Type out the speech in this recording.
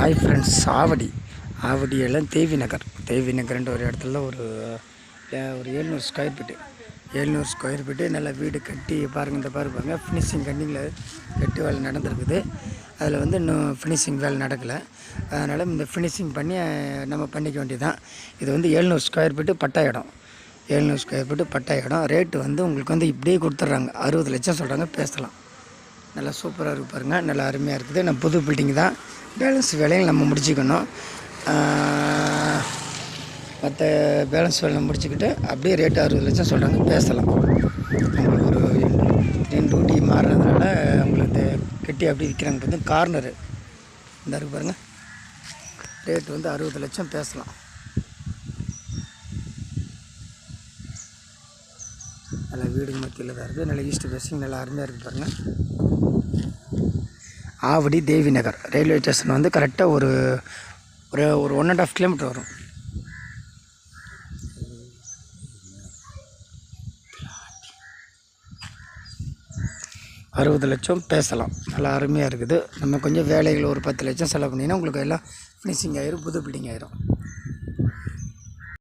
Hi friends, ஆவடியெல்லாம் தேவி நகர்ன்ற ஒரு இடத்துல ஒரு 700 ஸ்கொயர் ஃபீட்டு நல்லா வீடு கட்டி பாருங்கள். இந்த பாருங்க, ஃபினிஷிங் கண்டிங்கில் கட்டி வேலை நடந்துருக்குது. அதில் வந்து இன்னும் ஃபினிஷிங் வேலை நடக்கலை. அதனால் இந்த ஃபினிஷிங் பண்ணி நம்ம பண்ணிக்க வேண்டியதுதான். இது வந்து 700 ஸ்கொயர் ஃபீட்டு பட்டா இடம். 700 ஸ்கொயர் ஃபீட்டு பட்டா இடம். ரேட்டு வந்து உங்களுக்கு வந்து இப்படியே கொடுத்துட்றாங்க. 60 லட்சம் சொல்கிறாங்க. பேசலாம். நல்லா சூப்பராக இருக்குது பாருங்கள். நல்லா அருமையாக இருக்குது. நம்ம புது பில்டிங் தான். பேலன்ஸ் வேலைகள் நம்ம முடிச்சுக்கணும். மற்ற பேலன்ஸ் வேலை முடிச்சுக்கிட்டு அப்படியே ரேட்டு 60 லட்சம் சொல்கிறாங்க. பேசலாம். உங்களுக்கு ஒரு டியூட்டி மாறுறதுனால உங்களுக்கு கட்டி அப்படி விற்கிறாங்க. பார்த்தீங்கன்னா கார்னரு இந்த இருக்குது பாருங்கள். ரேட்டு வந்து 60 லட்சம் பேசலாம். நல்லா வீடு மத்தியில் தான் இருக்குது. நல்லா ஈஸ்ட் பேசிங் நல்லா அருமையாக இருக்குது பாருங்கள். ஆவடி தேவி நகர் ரயில்வே ஸ்டேஷன் வந்து கரெக்டாக ஒரு 1.5 கிலோமீட்டர் வரும். ₹60 லட்சம் பேசலாம். நல்லா அருமையாக இருக்குது. நம்ம கொஞ்சம் வேலைகள் ஒரு 10 லட்சம் செலவு பண்ணிங்கன்னா உங்களுக்கு எல்லாம் ஃபினிஷிங் ஆயிரும். புது பில்டிங் ஆயிரும்.